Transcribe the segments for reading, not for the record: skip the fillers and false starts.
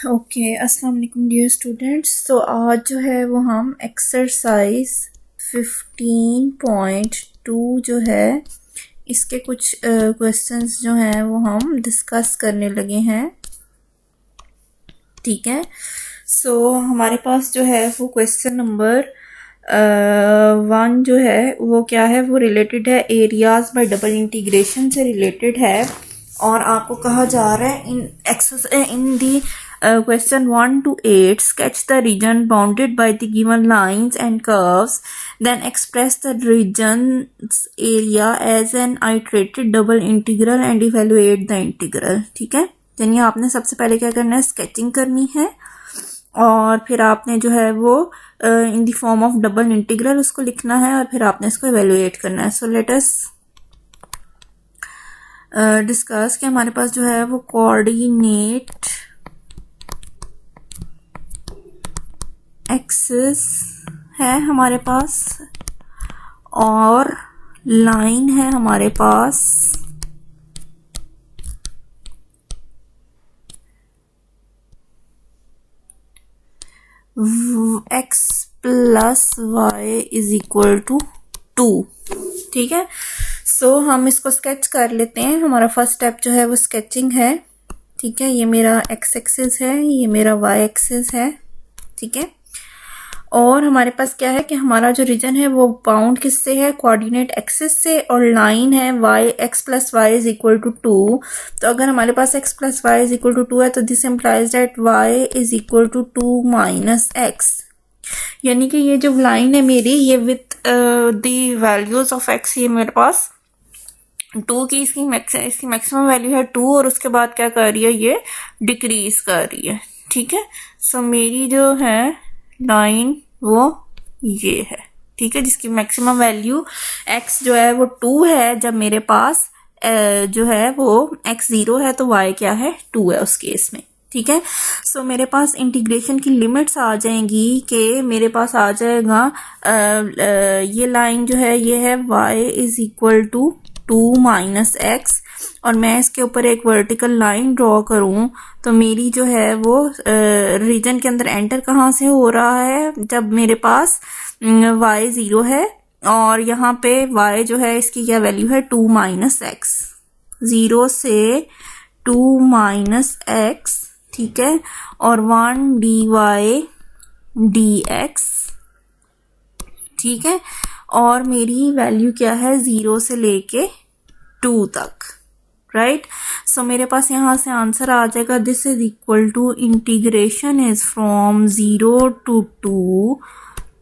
Okay, अस्सलाम वालेकुम dear students. तो आज जो है वो हम एक्सरसाइज 15.2 जो है इसके कुछ क्वेश्चंस जो हैं वो हम डिस्कस करने लगे हैं। ठीक है, सो हमारे पास जो है वो क्वेश्चन नंबर 1 जो है वो क्या है, वो रिलेटेड है एरियाज बाय डबल इंटीग्रेशन से रिलेटेड है। और आपको कहा जा रहा है इन दी question 1 to 8 sketch the region bounded by the given lines and curves, then express the region's area as an iterated double integral and evaluate the integral। ठीक है, यानी आपने सबसे पहले क्या करना है, स्केचिंग करनी है और फिर आपने जो है वो in the form of double integral उसको लिखना है और फिर आपने इसको एवेलुएट करना है। सो लेट अस डिस्कस कि हमारे पास जो है वो कोऑर्डिनेट एक्सिस है हमारे पास और लाइन है हमारे पास x plus y is equal to 2। ठीक है, सो हम इसको स्केच कर लेते हैं। हमारा फर्स्ट स्टेप जो है वो स्केचिंग है। ठीक है, ये मेरा x एक्सिस है, ये मेरा y एक्सिस है। ठीक है, और हमारे पास क्या है कि हमारा जो रीजन है वो बाउंड किससे है, कोऑर्डिनेट एक्सिस से, और लाइन है y x plus y is equal to 2। तो अगर हमारे पास x plus y is equal to 2 है तो this implies that y is equal to 2 minus x, यानी कि ये जो लाइन है मेरी ये with the values of x, ये मेरे पास 2 की इसकी मैक्सिमम वैल्यू है 2 और उसके बाद क्या कर रही है, ये डिक्रीज कर रही है। ठीक है, सो मेरी जो है लाइन वो ये है। ठीक है, जिसकी मैक्सिमम वैल्यू x जो है वो 2 है, जब मेरे पास जो है वो x 0 है तो y क्या है, 2 है उस केस में। ठीक है, सो मेरे पास इंटीग्रेशन की लिमिट्स आ जाएंगी कि मेरे पास आ जाएगा ये लाइन जो है ये है y is equal to 2 minus x, और मैं इसके ऊपर एक वर्टिकल लाइन ड्रॉ करूं तो मेरी जो है वो रीजन के अंदर एंटर कहाँ से हो रहा है, जब मेरे पास y 0 है और यहाँ पे y जो है इसकी क्या वैल्यू है, 2 माइनस एक्स, 0 से 2 माइनस एक्स। ठीक है, और 1 dy dx। ठीक है, और मेरी वैल्यू क्या है, 0 से लेके 2 तक। राइट, सो मेरे पास यहां से आंसर आ जाएगा, this is equal to integration is from 0 to 2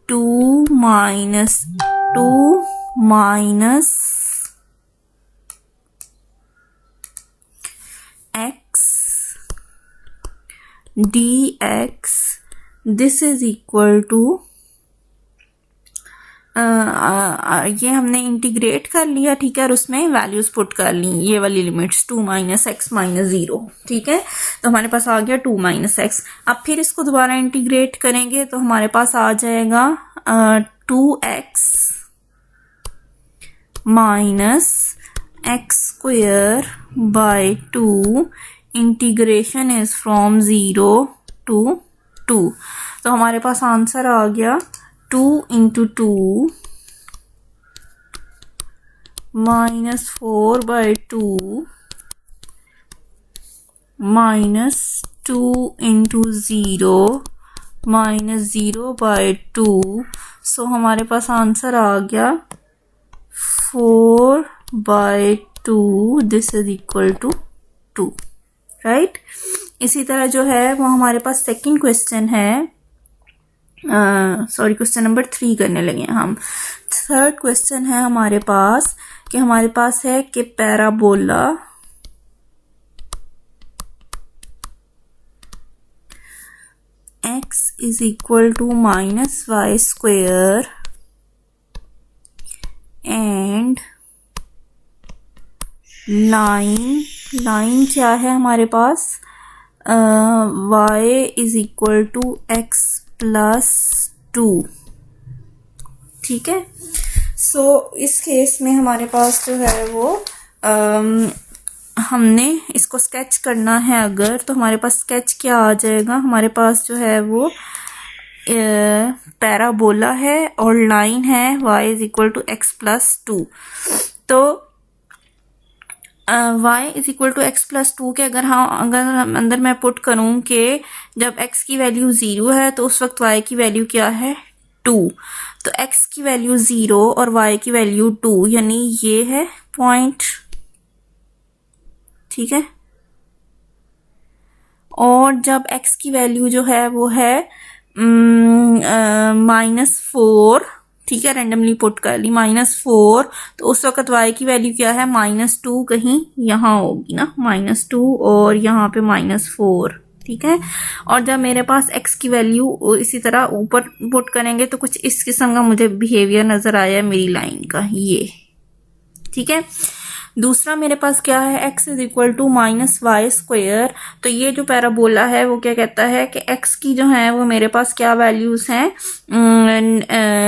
2 minus 2 minus x dx, this is equal to ये हमने इंटीग्रेट कर लिया। ठीक है, और उसमें वैल्यूज पुट कर ली, ये वाली लिमिट्स 2 माइनस एक्स माइनस 0। ठीक है, तो हमारे पास आ गया 2 माइनस एक्स। अब फिर इसको दोबारा इंटीग्रेट करेंगे तो हमारे पास आ जाएगा 2x minus x square by 2, integration is from 0 to 2। तो हमारे पास आंसर आ गया 2 into 2 minus 4 by 2 minus 2 into 0 minus 0 by 2। So हमारे पास आंसर आ गया 4 by 2, this is equal to 2। Right, इसी तरह जो है वो हमारे पास सेकंड क्वेश्चन है, सॉरी क्वेश्चन नंबर 3 करने लगे हैं हम। थर्ड क्वेश्चन है हमारे पास कि हमारे पास है कि parabola x is equal to minus y square and line क्या है हमारे पास, y is equal to x plus 2। ठीक है, सो इस केस में हमारे पास जो है वो हमने इसको स्केच करना है अगर, तो हमारे पास स्केच क्या आ जाएगा, हमारे पास जो है वो पैराबोला है और लाइन है y is equal to x plus two. तो y is equal to x plus two के अगर हम अंदर मैं पुट करूं कि जब x की वैल्यू 0 है तो उस वक्त y की वैल्यू क्या है 2, तो x की वैल्यू 0 और y की वैल्यू 2, यानी ये है पॉइंट, ठीक है। और जब x की वैल्यू जो है वो है -4, ठीक है, रैंडमली पुट कर ली -4, तो उस वक्त y की वैल्यू क्या है -2, कहीं यहाँ होगी ना -2 और यहाँ पे -4, ठीक है। और जब मेरे पास x की वैल्यू इसी तरह ऊपर पुट करेंगे तो कुछ इस किस्म का मुझे बिहेवियर नजर आया मेरी लाइन का, ये ठीक है। दूसरा मेरे पास क्या है, x is equal to -y square. तो ये जो पैराबोला है वो क्या कहता है कि x की जो है वो मेरे पास क्या वैल्यूज हैं,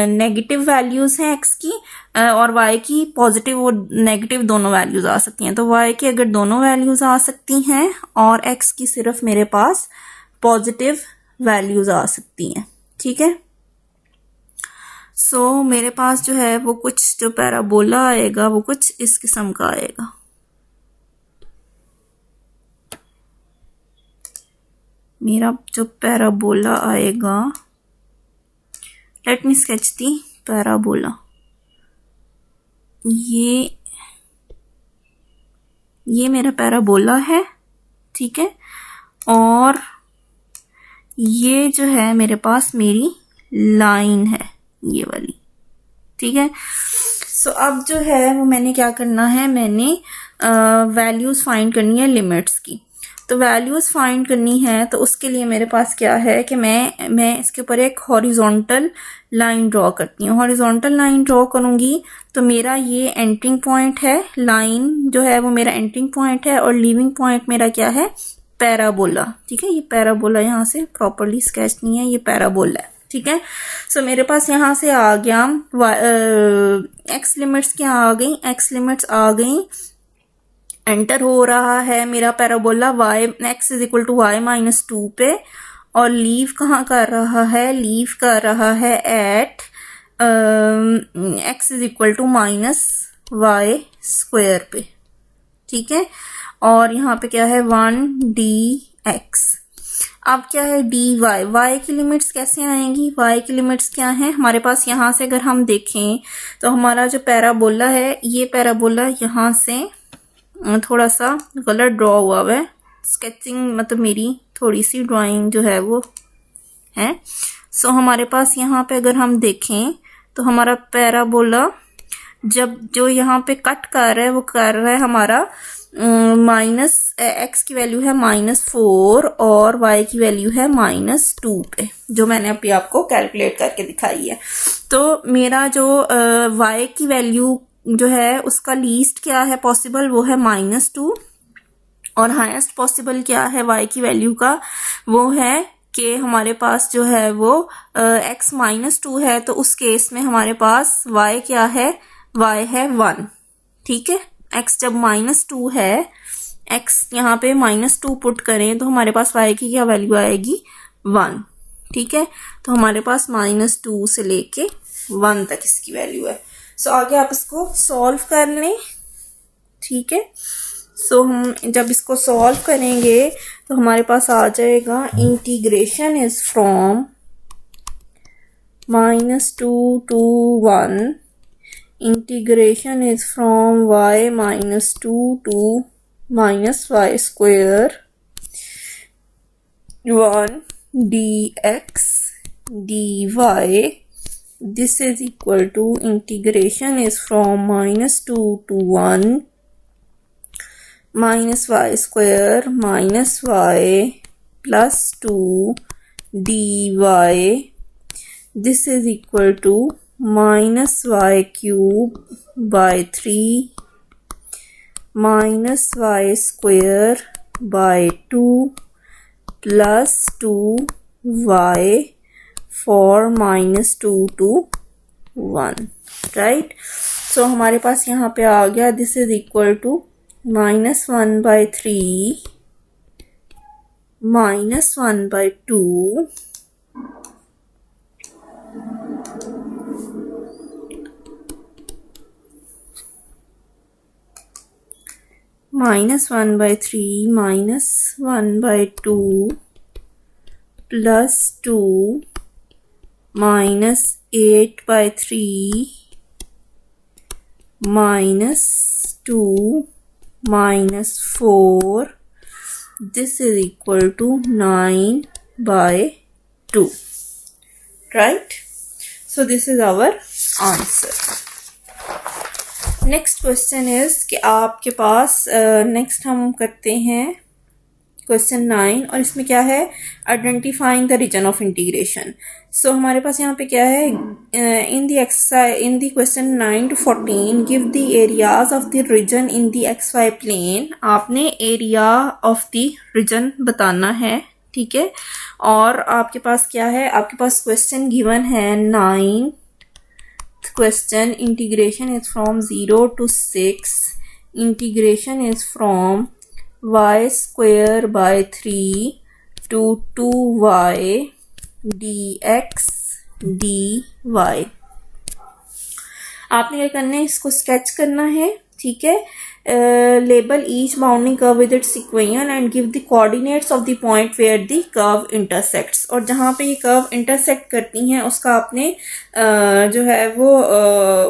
नेगेटिव वैल्यूज हैं x की, और y की पॉजिटिव और नेगेटिव दोनों वैल्यूज आ सकती हैं। तो y की अगर दोनों वैल्यूज आ सकती हैं और x की सिर्फ मेरे पास पॉजिटिव वैल्यूज आ सकती हैं, ठीक है। सो मेरे पास जो है वो कुछ जो पैराबोला आएगा वो कुछ इस किस्म का आएगा। मेरा जो पैराबोला आएगा, लेट मी स्केच दी पैराबोला। ये मेरा पैराबोला है, ठीक है। और ये जो है मेरे पास मेरी लाइन है, ये वाली, ठीक है। सो अब जो है वो मैंने क्या करना है, मैंने वैल्यूज फाइंड करनी है लिमिट्स की। तो वैल्यूज फाइंड करनी है तो उसके लिए मेरे पास क्या है कि मैं इसके ऊपर एक हॉरिजॉन्टल लाइन ड्रॉ करती हूँ। हॉरिजॉन्टल लाइन ड्रॉ करूंगी तो मेरा ये एंटरिंग पॉइंट है, लाइन जो है वो मेरा एंटरिंग पॉइंट है, और लीविंग पॉइंट मेरा क्या है, पैराबोला, ठीक है। ये पैराबोला यहाँ से प्रॉपरली स्केच नहीं है, ये पैराबोला है, ठीक है। सो मेरे पास यहाँ से आ गया एक्स लिमिट्स क्या आ गई, एक्स लिमिट्स आ गई, एंटर हो रहा है मेरा parabola x is equal to y -2 पे, और लीव कहाँ कर रहा है, लीव कर रहा है at x is equal to -y square पे, ठीक है। और यहाँ पे क्या है 1dx। अब क्या है dy, y की लिमिट्स कैसे आएंगी, y की लिमिट्स क्या है हमारे पास, यहाँ से अगर हम देखें तो हमारा जो पैराबोला है, ये पैराबोला यहाँ से थोड़ा सा गलत ड्रॉ हुआ है, स्केचिंग मतलब मेरी थोड़ी सी ड्राइंग जो है वो है। सो हमारे पास यहाँ पे अगर हम देखें तो हमारा पैराबोला जब जो यहाँ पे कट कर रहा है वो कर रहा है हमारा x की वैल्यू है -4 और y की वैल्यू है -2 पे, जो मैंने अभी आपको कैलकुलेट करके दिखाई है। तो मेरा जो y की वैल्यू जो है उसका लीस्ट क्या है पॉसिबल, वो है -2, और हाईएस्ट पॉसिबल क्या है y की वैल्यू का, वो है कि हमारे पास जो है वो x -2 है, तो उस केस में हमारे पास y क्या है, y है 1, ठीक है। x जब -2 है, x यहाँ पे -2 पुट करें तो हमारे पास y की क्या वैल्यू आएगी 1, ठीक है। तो हमारे पास -2 से लेके 1 तक इसकी वैल्यू है। सो आगे आप इसको सॉल्व कर लें, ठीक है। सो हम जब इसको सॉल्व करेंगे तो हमारे पास आ जाएगा integration is from -2 to 1, integration is from y -2 to -y square 1 dx dy. This is equal to integration is from -2 to 1 -y square -y plus 2 dy. This is equal to -y cube by 3 -y square by 2 plus 2y for -2 to 1, right। सो हमारे पास यहाँ पे आ गया this is equal to -1/3 -1/2 -1/3 -1/2 +2 -8/3 -2 -4. This is equal to 9/2. Right? So this is our answer. Next question is कि आपके पास next हम करते हैं क्वेश्चन 9 और इसमें क्या है, identifying the region of integration. So हमारे पास यहाँ पे क्या है, in the exercise in the question 9 to 14 give the areas of the region in the XY plane. आपने एरिया ऑफ द रीजन बताना है, ठीक है. और आपके पास क्या है, आपके पास क्वेश्चन गिवन है 9 question. Integration is from 0 to 6. Integration is from y square by 3 to 2y dx dy. आपने क्या करना है, इसको स्केच करना है, ठीक है. Label each bounding curve with its equation and give the coordinates of the point where the curve intersects. और जहाँ पे ये कर्व इंटरसेक्ट करती हैं उसका आपने जो है वो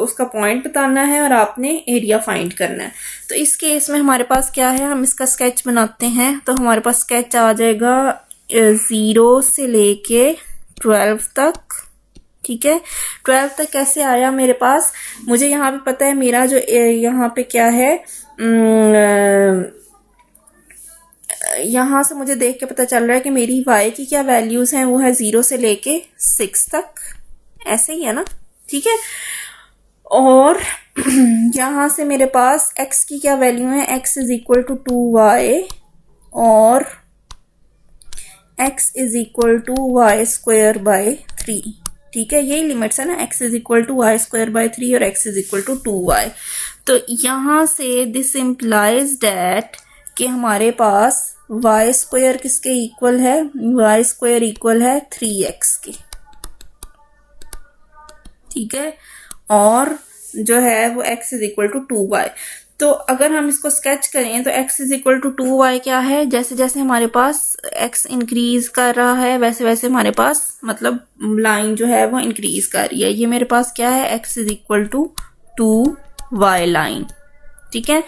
उसका पॉइंट बताना है और आपने एरिया फाइंड करना है. तो इस केस में हमारे पास क्या है, हम इसका स्केच बनाते हैं. तो हमारे पास स्केच आ जाएगा 0 से लेके 12 तक, ठीक है. 12 तक कैसे आया मेरे पास, मुझे यहाँ पे पता है मेरा जो यहाँ पे क्या है, यहाँ से मुझे देख के पता चल रहा है कि मेरी y की क्या वैल्यूज हैं, वो है 0 से लेके 6 तक, ऐसे ही है ना, ठीक है. और यहाँ से मेरे पास x की क्या वैल्यू है, x is equal to 2y और x is equal to y square by 3, ठीक है. यही लिमिट्स है ना, x is equal to y square by 3 और x is equal to 2y. तो यहाँ से दिस इम्प्लाइज दैट कि हमारे पास y स्क्वायर किसके इक्वल है, y स्क्वायर इक्वल है 3x की, ठीक है. और जो है वो x is equal to 2y. तो अगर हम इसको स्केच करें तो x is equal to 2y क्या है, जैसे जैसे हमारे पास x इंक्रीज कर रहा है वैसे वैसे हमारे पास मतलब लाइन जो है वो इंक्रीज कर रही है. ये मेरे पास क्या है, x is equal to 2y line, ठीक है.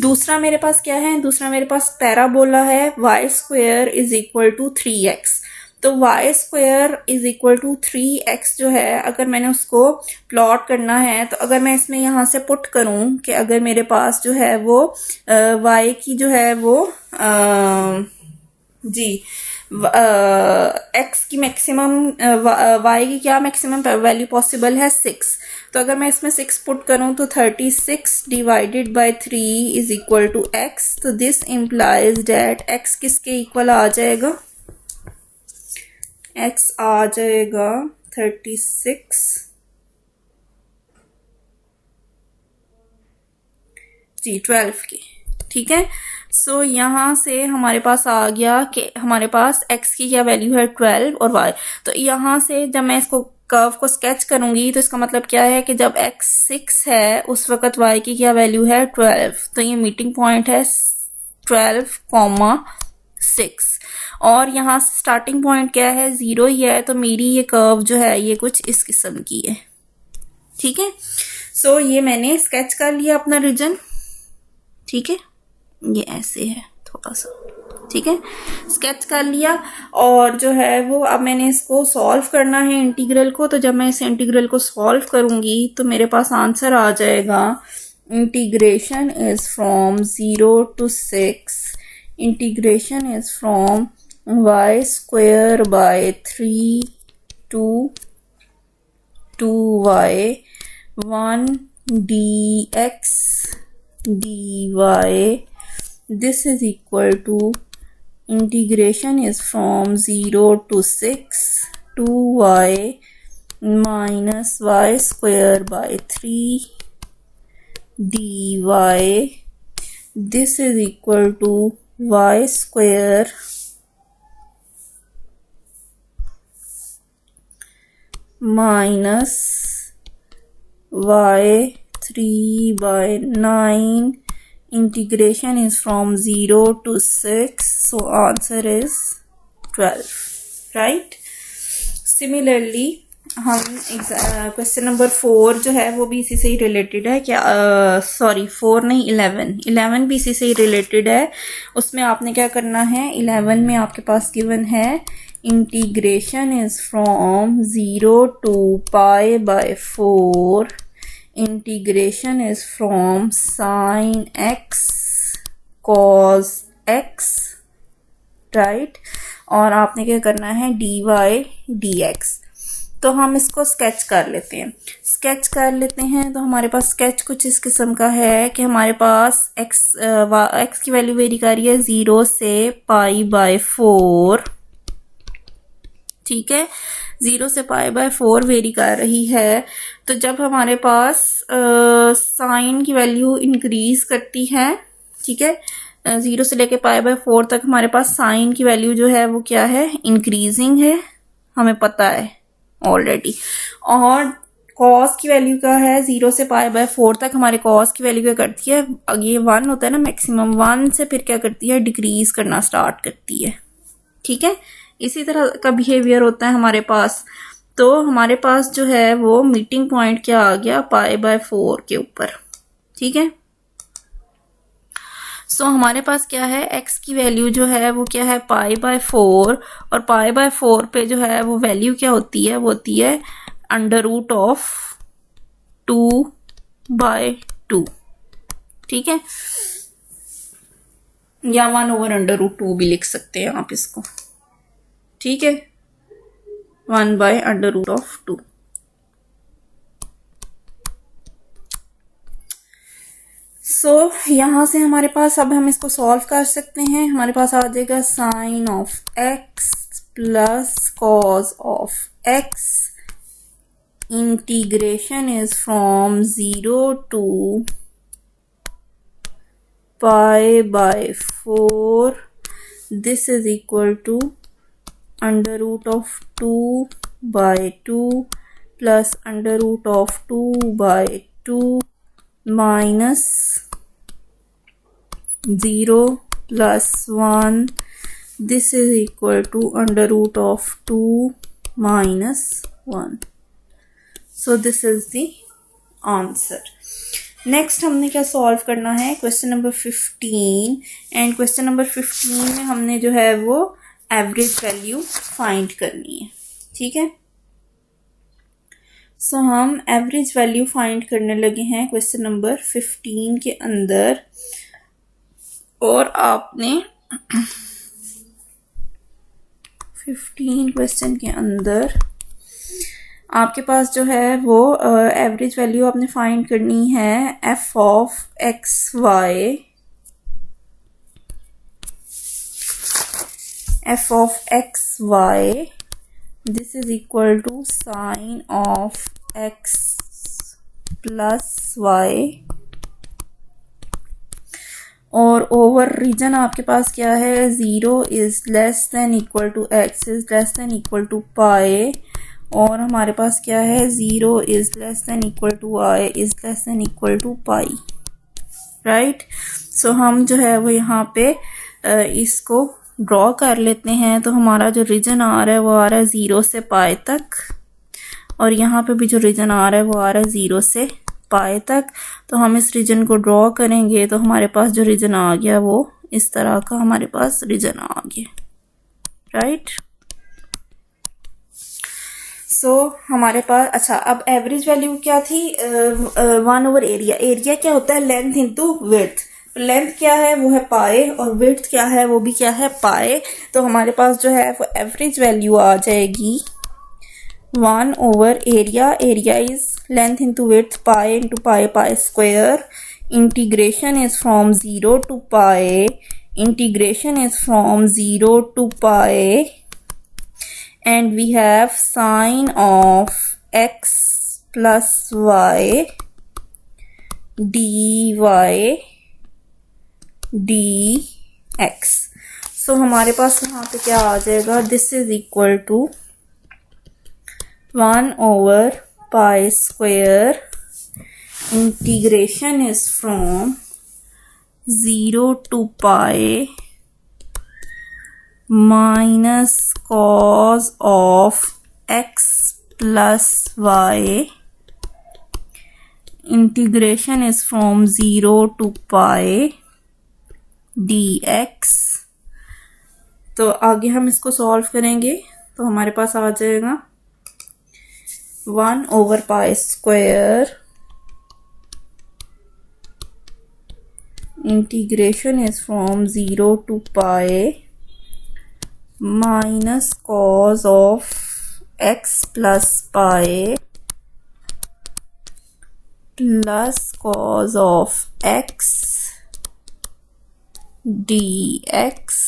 दूसरा मेरे पास क्या है, दूसरा मेरे पास पैराबोला है, y square is equal to 3x. तो y square is equal to 3x जो है, अगर मैंने उसको प्लॉट करना है तो अगर मैं इसमें यहाँ से पुट करूँ कि अगर मेरे पास जो है वो y की जो है वो x की मैक्सिमम y की क्या मैक्सिमम वैल्यू पॉसिबल है 6. तो अगर मैं इसमें 6 पुट करूं तो 36 divided by 3 is equal to x. तो दिस इम्प्लाइज डेट x किसके इक्वल आ जाएगा, x आ जाएगा 36 जी 12 की, ठीक है. सो यहाँ से हमारे पास आ गया कि हमारे पास x की क्या वैल्यू है 12 और y. तो यहाँ से जब मैं इसको कर्व को स्केच करूंगी तो इसका मतलब क्या है कि जब x 6 है उस वक्त y की क्या वैल्यू है 12. तो ये मीटिंग पॉइंट है 12,6 और यहाँ से स्टार्टिंग पॉइंट क्या है 0 ही है. तो मेरी ये कर्व जो है ये कुछ इस किस्म की है, ठीक है. सो ये मैंने स्केच कर लिया अपना रीजन, ठीक है. ये ऐसे है थोड़ा सा, ठीक है, स्केच कर लिया. और जो है वो अब मैंने इसको सॉल्व करना है इंटीग्रल को. तो जब मैं इस इंटीग्रल को सॉल्व करूंगी तो मेरे पास आंसर आ जाएगा, integration is from 0 to 6, integration is from y square by 3 to 2y 1 dx dy. This is equal to integration is from 0 to 6 2y minus y square by 3 dy. this is equal to y square minus y 3 by 9. Integration is from 0 to 6, so answer is 12, right? Similarly हम question number 4 जो है वो भी इसी से ही related है क्या, sorry 4 नहीं 11 भी इसी से ही रिलेटेड है। उसमें आपने क्या करना है, 11 में आपके पास गिवन है integration is from 0 to pi by 4, integration is from sine x cos x, right. और आपने क्या करना है dy dx। तो हम इसको स्केच कर लेते हैं। तो हमारे पास स्केच कुछ इस किस्म का है कि हमारे पास x की वैल्यू वेरी कर रही है 0 से पाई बाय 4, ठीक है, 0 से पाई बाय 4 वेरी कर रही है। तो जब हमारे पास साइन की वैल्यू इंक्रीज करती है, ठीक है, 0 से लेके पाई बाय 4 तक हमारे पास साइन की वैल्यू जो है वो क्या है, इंक्रीजिंग है, हमें पता है ऑलरेडी। और कॉस की वैल्यू क्या है, 0 से पाई बाय 4 तक हमारे कॉस की वैल्यू क्या करती है, ये 1 होता है ना मैक्सिमम, 1 से फिर क्या करती है, डिक्रीज करना स्टार्ट करती है, ठीक है। इसी तरह का बिहेवियर होता है हमारे पास। तो हमारे पास जो है वो मीटिंग पॉइंट क्या आ गया, पाई बाय 4 के ऊपर, ठीक है। सो हमारे पास क्या है, x की वैल्यू जो है वो क्या है, पाई बाय 4, और पाई बाय 4 पे जो है वो वैल्यू क्या होती है, वो होती है अंडर रूट ऑफ 2 बाय 2, ठीक है, या 1 ओवर अंडर रूट 2 भी लिख सकते हैं आप इसको, ठीक है, 1 बाय अंडर रूट ऑफ 2। सो यहाँ से हमारे पास अब हम इसको सॉल्व कर सकते हैं। हमारे पास आ जाएगा sine of x plus cos of x, integration is from 0 to pi by 4, this is equal to under root of 2 by 2 plus under root of 2 by 2 minus 0 plus 1, this is equal to under root of 2 minus 1. So this is the answer. Next हमने क्या solve करना है, question number 15, and question number 15 में हमने जो है वो average value find करनी है, ठीक है। सो हम एवरेज वैल्यू फाइंड करने लगे हैं क्वेश्चन नंबर 15 के अंदर, और आपने 15 क्वेश्चन के अंदर आपके पास जो है वो एवरेज वैल्यू आपने फाइंड करनी है f of x y, f of x y, this is equal to sine of x plus y, और ओवर रीजन आपके पास क्या है, 0 is less than equal to x is less than equal to pi, और हमारे पास क्या है, 0 is less than equal to y is less than equal to pi, right. So हम जो है वो यहाँ पे इसको ड्रॉ कर लेते हैं। तो हमारा जो रीजन आ रहा है वो आ रहा है 0 से पाई तक, और यहाँ पे भी जो रीजन आ रहा है वो आ रहा है 0 से पाई तक। तो हम इस रीजन को ड्रॉ करेंगे तो हमारे पास जो रीजन आ गया वो इस तरह का हमारे पास रीजन आ गया, राइट। सो हमारे पास अच्छा, अब एवरेज वैल्यू क्या थी, 1 ओवर एरिया। एरिया क्या होता है, लेंथ इंटू विड्थ। लेंथ क्या है, वो है पाई, और विड्थ क्या है, वो भी क्या है, पाई। तो हमारे पास जो है वो एवरेज वैल्यू आ जाएगी 1 over area. Area is length into width, pi into pi, pi square. Integration is from 0 to pi, integration is from 0 to pi, and we have sine of x plus y dy D X. So हमारे पास यहाँ पे क्या आ जाएगा, this is equal to 1/π², integration is from 0 to π minus cos of x plus y, integration is from 0 to π dx। तो आगे हम इसको सॉल्व करेंगे तो हमारे पास आ जाएगा 1/π², integration is from 0 to π minus cos of x plus π plus cos of x dx।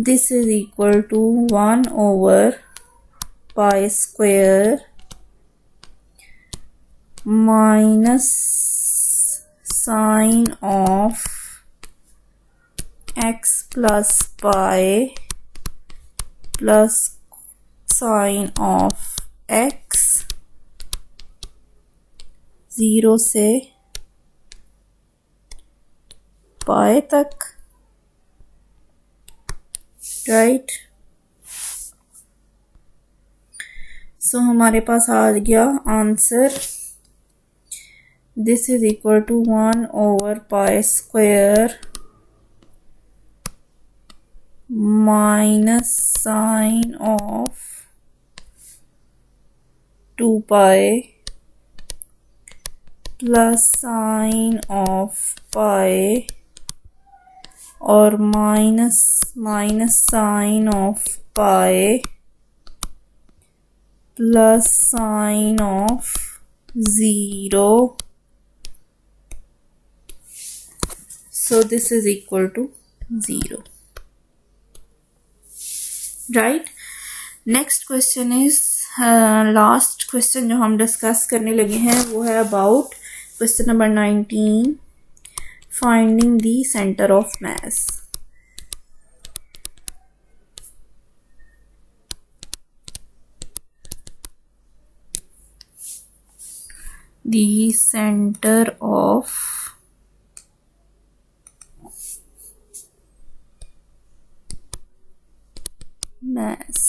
This is equal to 1/π² minus sine of x plus π plus sine of x 0 से पाए तक, राइट। सो हमारे पास आ गया answer, this is equal to 1/π² minus sine of 2π plus sine of π और minus sine of pi plus sine of 0। So this is equal to 0, right. Next question is last question जो हम डिस्कस करने लगे हैं वो है about question number 19, finding the centre of mass. The centre of mass.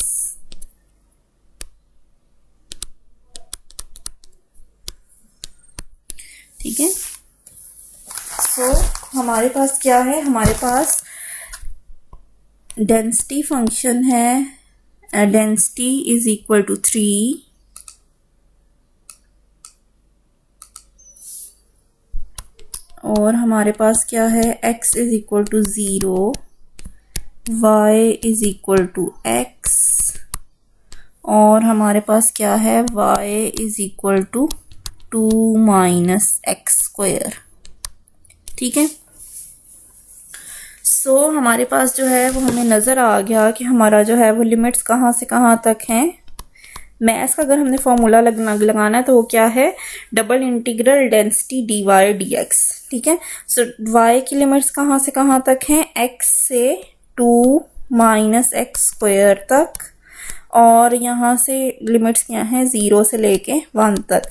ठीक है। So हमारे पास क्या है, हमारे पास डेंसिटी फंक्शन है, डेंसिटी इज इक्वल टू 3 और हमारे पास क्या है, x is equal to 0, y is equal to x और हमारे पास क्या है, y is equal to 2 minus x²। ठीक है। सो हमारे पास जो है वो हमें नज़र आ गया कि हमारा जो है वो लिमिट्स कहाँ से कहाँ तक हैं। मैथ्स का अगर हमने फॉर्मूला लगाना है तो वो क्या है, double integral density dy dx। ठीक है। सो y की लिमिट्स कहाँ से कहाँ तक हैं, x से 2 माइनस x² तक और यहाँ से लिमिट्स क्या हैं, 0 से लेके 1 तक।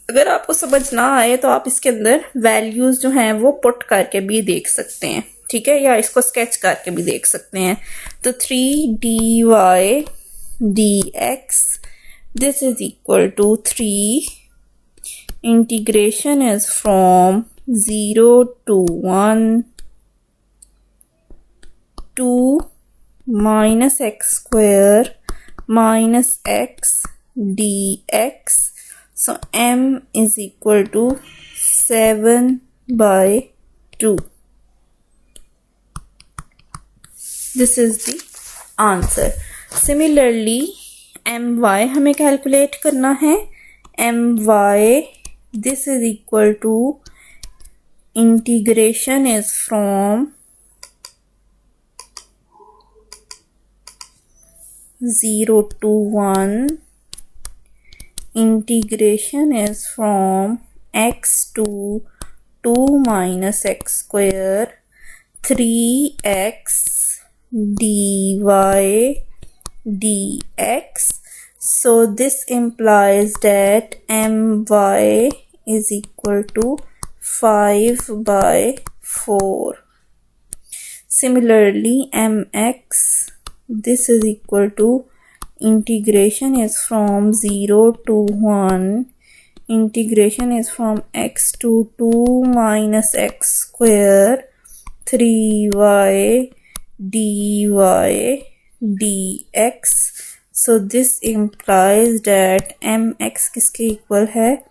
अगर आपको समझ ना आए तो आप इसके अंदर वैल्यूज जो हैं वो पुट करके भी देख सकते हैं। ठीक है, या इसको स्केच करके भी देख सकते हैं। तो 3 dy dx, this is equal to 3, integration is from 0 to 1, 2 minus x² minus x dx। So m is equal to 7/2। This is the answer। Similarly my हमें कैलकुलेट करना है, my this is equal to integration is from 0 to 1, integration is from x to 2 minus x square 3x dy dx. So this implies that my is equal to 5 by 4. Similarly, mx, this is equal to, integration is from 0 to 1, integration is from x to 2 minus x square 3y dy dx. So this implies that mx किसके equal है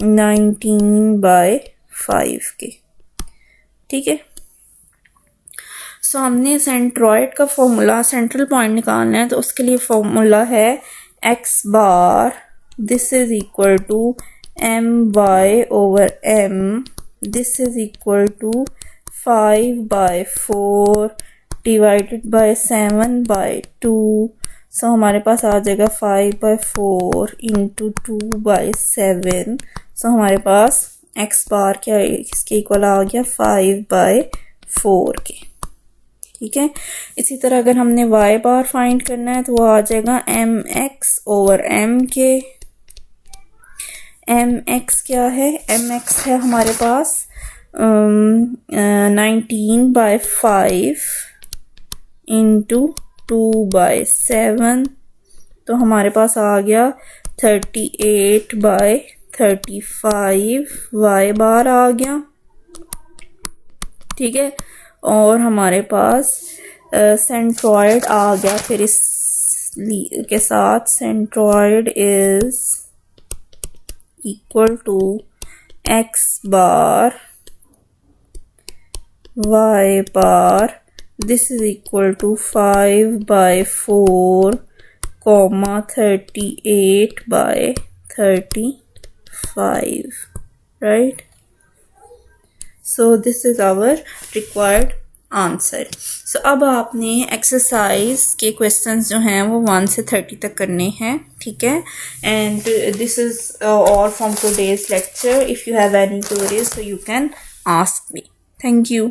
19 by 5 के. ठीक है. सो हमने centroid का formula central point निकालना है, तो उसके लिए फॉर्मूला है x bar this is equal to M y over M, this is equal to 5 by 4 divided by 7 by 2. So हमारे पास आ जाएगा 5 by 4 इंटू 2 by 7. सो हमारे पास x बार क्या है, इसके इक्वल आ गया 5 by 4 के. ठीक है. इसी तरह अगर हमने y बार फाइंड करना है तो वो आ जाएगा mx ओवर m के. mx क्या है, mx है हमारे पास 19 by 5 इंटू 2 by 7. तो हमारे पास आ गया 38 by 35 y बार आ गया. ठीक है. और हमारे पास सेंट्रॉइड आ गया फिर इस के साथ. Centroid is equal to x bar y bar this is equal to 5 by 4 comma 38 by 35, right? So this is our required answer. So अब आपने एक्सरसाइज के क्वेश्चंस जो हैं वो 1 से 30 तक करने हैं. ठीक है. And this is all from today's lecture. If you have any queries, so you can ask me. Thank you.